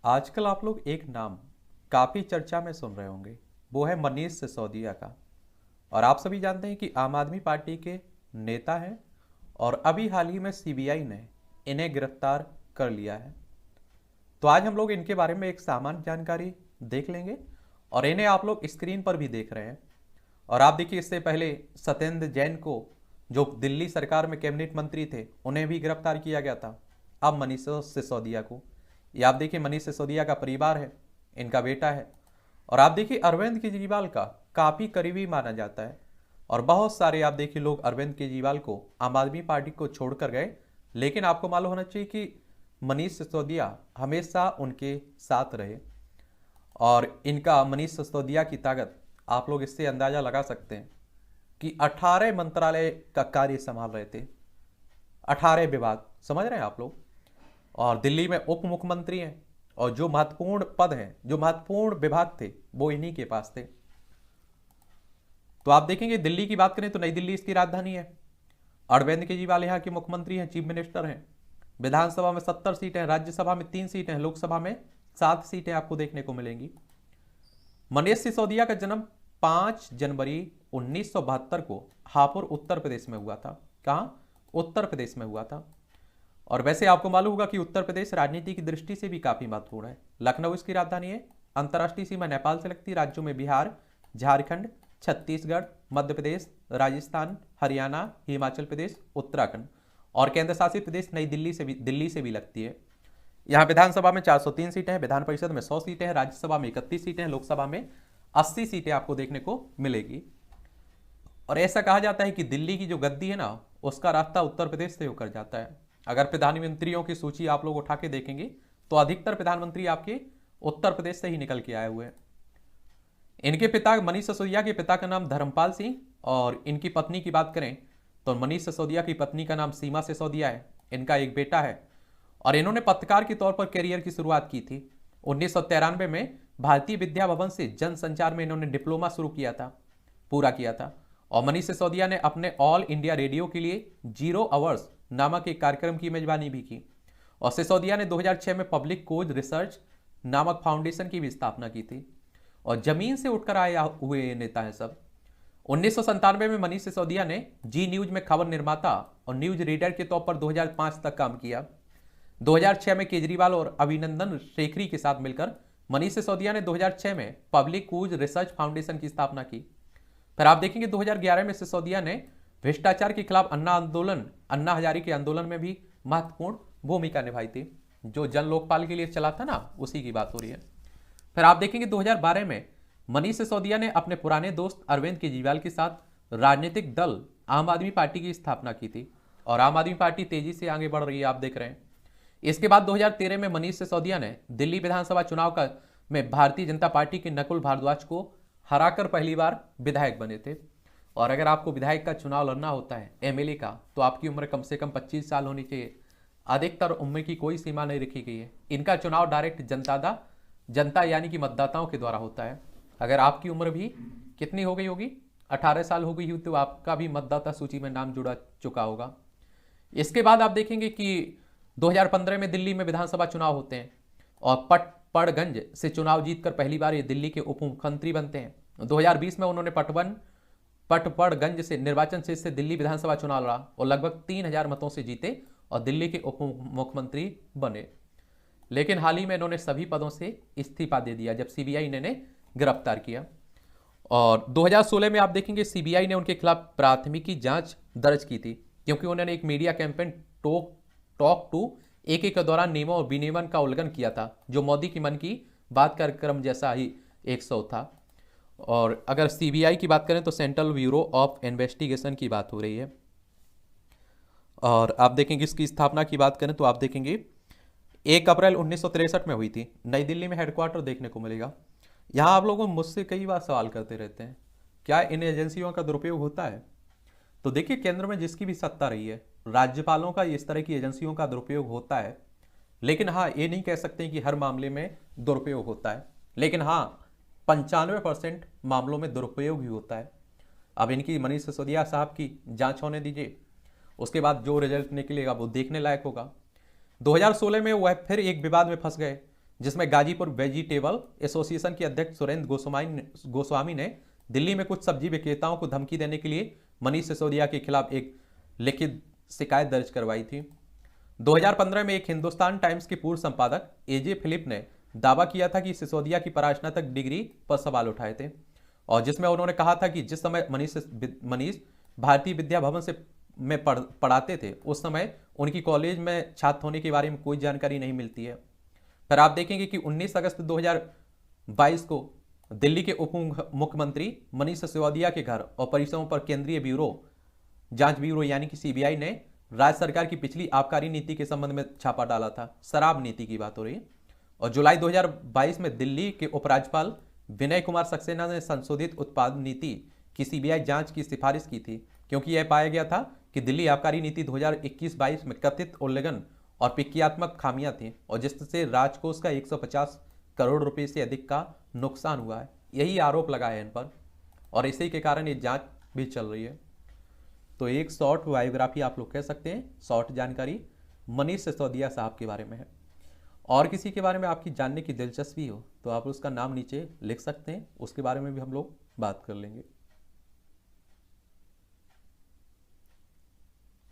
आजकल आप लोग एक नाम काफ़ी चर्चा में सुन रहे होंगे, वो है मनीष सिसोदिया का। और आप सभी जानते हैं कि आम आदमी पार्टी के नेता हैं और अभी हाल ही में सीबीआई ने इन्हें गिरफ्तार कर लिया है। तो आज हम लोग इनके बारे में एक सामान्य जानकारी देख लेंगे और इन्हें आप लोग स्क्रीन पर भी देख रहे हैं। और आप देखिए, इससे पहले सत्येंद्र जैन को, जो दिल्ली सरकार में कैबिनेट मंत्री थे, उन्हें भी गिरफ्तार किया गया था। अब मनीष सिसोदिया को, ये आप देखिए मनीष सिसोदिया का परिवार है, इनका बेटा है। और आप देखिए अरविंद केजरीवाल का काफ़ी करीबी माना जाता है। और बहुत सारे आप देखिए लोग अरविंद केजरीवाल को आम आदमी पार्टी को छोड़कर गए, लेकिन आपको मालूम होना चाहिए कि मनीष सिसोदिया हमेशा उनके साथ रहे। और इनका, मनीष सिसोदिया की ताकत आप लोग इससे अंदाज़ा लगा सकते हैं कि 18 मंत्रालय का कार्य संभाल रहे थे, 18 विभाग, समझ रहे हैं आप लोग। और दिल्ली में उप मुख्यमंत्री हैं और जो महत्वपूर्ण पद हैं, जो महत्वपूर्ण विभाग थे, वो इन्हीं के पास थे। तो आप देखेंगे, दिल्ली की बात करें तो नई दिल्ली इसकी राजधानी है। अरविंद केजरीवाल यहाँ के मुख्यमंत्री हैं, चीफ मिनिस्टर हैं। विधानसभा में 70 सीटें हैं, राज्यसभा में 3 सीटें हैं, लोकसभा में 7 सीटें आपको देखने को मिलेंगी। मनीष सिसोदिया का जन्म 5 जनवरी 1972 को हापुड़ उत्तर प्रदेश में हुआ था। कहाँ? उत्तर प्रदेश में हुआ था। और वैसे आपको मालूम होगा कि उत्तर प्रदेश राजनीति की दृष्टि से भी काफी महत्वपूर्ण है। लखनऊ इसकी राजधानी है। अंतर्राष्ट्रीय सीमा नेपाल से लगती है। राज्यों में बिहार, झारखंड, छत्तीसगढ़, मध्य प्रदेश, राजस्थान, हरियाणा, हिमाचल प्रदेश, उत्तराखंड। और केंद्र शासित प्रदेश नई दिल्ली से भी लगती है। यहाँ विधानसभा में 403 सीटें हैं, विधान परिषद में 100 सीटें हैं, राज्यसभा में 31 सीटें हैं, लोकसभा में 80 सीटें आपको देखने को मिलेगी। और ऐसा कहा जाता है कि दिल्ली की जो गद्दी है ना, उसका रास्ता उत्तर प्रदेश से होकर जाता है। अगर प्रधानमंत्रियों की सूची आप लोग उठा के देखेंगे तो अधिकतर प्रधानमंत्री आपके उत्तर प्रदेश से ही निकल के आए हुए हैं। इनके पिता, मनीष सिसोदिया के पिता का नाम धर्मपाल सिंह, और इनकी पत्नी की बात करें तो मनीष सिसोदिया की पत्नी का नाम सीमा सिसोदिया है। इनका एक बेटा है और इन्होंने पत्रकार के तौर पर करियर की शुरुआत की थी। 1993 में भारतीय विद्या भवन से जनसंचार में इन्होंने डिप्लोमा शुरू किया था, पूरा किया था। और मनीष सिसोदिया ने अपने ऑल इंडिया रेडियो के लिए 0 आवर्स नामक एक कार्यक्रम की मेजबानी भी की। और सिसोदिया ने 2006 में पब्लिक खोज रिसर्च नामक फाउंडेशन की भी स्थापना की थी। और जमीन से उठकर आए हुए नेता हैं सब। 1997 में मनीष सिसोदिया ने जी न्यूज में खबर निर्माता और न्यूज रीडर के तौर पर 2005 तक काम किया। 2006 में केजरीवाल और अभिनंदन शेखरी के साथ मिलकर मनीष सिसोदिया ने 2006 में पब्लिक खोज रिसर्च फाउंडेशन की स्थापना की। फिर आप देखेंगे 2011 में सिसोदिया ने भ्रष्टाचार के खिलाफ अन्ना हजारे के आंदोलन में भी महत्वपूर्ण भूमिका निभाई थी। जो जन लोकपाल के लिए चला था ना, उसी की बात हो रही है। फिर आप देखेंगे 2012 में मनीष सिसोदिया ने अपने पुराने दोस्त अरविंद केजरीवाल के साथ राजनीतिक दल आम आदमी पार्टी की स्थापना की थी। और आम आदमी पार्टी तेजी से आगे बढ़ रही है, आप देख रहे हैं। इसके बाद 2013 में मनीष सिसोदिया ने दिल्ली विधानसभा चुनाव का में भारतीय जनता पार्टी के नकुल भारद्वाज को हराकर पहली बार विधायक बने थे। और अगर आपको विधायक का चुनाव लड़ना होता है, एमएलए का, तो आपकी उम्र कम से कम 25 साल होनी चाहिए। अधिकतर उम्र की कोई सीमा नहीं रखी गई है। इनका चुनाव डायरेक्ट जनता यानी कि मतदाताओं के द्वारा होता है। अगर आपकी उम्र भी कितनी हो गई होगी, 18 साल हो गई हो, तो आपका भी मतदाता सूची में नाम जुड़ा चुका होगा। इसके बाद आप देखेंगे कि 2015 में दिल्ली में विधानसभा चुनाव होते हैं और पटपड़गंज से चुनाव जीतकर पहली बार ये दिल्ली के उप मुख्यमंत्री बनते हैं। 2020 में उन्होंने पटपड़गंज से निर्वाचन क्षेत्र से दिल्ली विधानसभा चुनाव लड़ा और लगभग 3000 मतों से जीते और दिल्ली के उप मुख्यमंत्री बने। लेकिन हाल ही में इन्होंने सभी पदों से इस्तीफा दे दिया जब सीबीआई ने इन्हें गिरफ्तार किया। और 2016 में आप देखेंगे सीबीआई ने उनके खिलाफ प्राथमिकी जांच दर्ज की थी, क्योंकि उन्होंने एक media campaign talk to AK के दौरान नियमों और विनियमन का उल्लंघन किया था, जो मोदी की मन की बात कार्यक्रम जैसा ही 100 था। और अगर सीबीआई की बात करें तो सेंट्रल ब्यूरो ऑफ इन्वेस्टिगेशन की बात हो रही है। और आप देखेंगे इसकी स्थापना की बात करें तो आप देखेंगे 1 अप्रैल 1963 में हुई थी। नई दिल्ली में हेडक्वार्टर देखने को मिलेगा। यहाँ आप लोगों मुझसे कई बार सवाल करते रहते हैं, क्या इन एजेंसियों का दुरुपयोग होता है? तो देखिए, केंद्र में जिसकी भी सत्ता रही है, राज्यपालों का इस तरह की एजेंसियों का दुरुपयोग होता है। लेकिन हाँ, ये नहीं कह सकते कि हर मामले में दुरुपयोग होता है। लेकिन हाँ, 95% मामलों में दुरुपयोग ही होता है। अब इनकी, मनीष सिसोदिया साहब की जांच होने दीजिए, उसके बाद जो रिजल्ट निकलेगा वो देखने लायक होगा। 2016 में वह फिर एक विवाद में फंस गए जिसमें गाजीपुर वेजिटेबल एसोसिएशन के अध्यक्ष सुरेंद्र गोस्वामी ने दिल्ली में कुछ सब्जी विक्रेताओं को धमकी देने के लिए मनीष सिसोदिया के खिलाफ एक लिखित शिकायत दर्ज करवाई थी। 2015 में एक हिंदुस्तान टाइम्स के पूर्व संपादक एजे फिलिप ने दावा किया था कि सिसोदिया की परास्नातक डिग्री पर सवाल उठाए थे, और जिसमें उन्होंने कहा था कि जिस समय मनीष भारतीय विद्या भवन में पढ़ाते थे उस समय उनकी कॉलेज में छात्र होने के बारे में कोई जानकारी नहीं मिलती है। फिर आप देखेंगे कि 19 अगस्त 2022 को दिल्ली के उप मुख्यमंत्री मनीष सिसोदिया के घर और परिसरों पर केंद्रीय जांच ब्यूरो यानी कि सीबीआई ने राज्य सरकार की पिछली आबकारी नीति के संबंध में छापा डाला था। शराब नीति की बात हो रही है। और जुलाई 2022 में दिल्ली के उपराज्यपाल विनय कुमार सक्सेना ने संशोधित उत्पाद नीति की सीबीआई जांच की सिफारिश की थी, क्योंकि यह पाया गया था कि दिल्ली आबकारी नीति 2021-22 में कथित उल्लंघन और प्रक्रियात्मक खामियां थी, और जिससे राजकोष का 150 करोड़ रुपए से अधिक का नुकसान हुआ है। यही आरोप लगा है इन पर, और इसी के कारण ये जांच भी चल रही है। तो एक शॉर्ट बायोग्राफी आप लोग कह सकते हैं, शॉर्ट जानकारी मनीष सिसोदिया साहब के बारे में है। और किसी के बारे में आपकी जानने की दिलचस्पी हो तो आप उसका नाम नीचे लिख सकते हैं, उसके बारे में भी हम लोग बात कर लेंगे।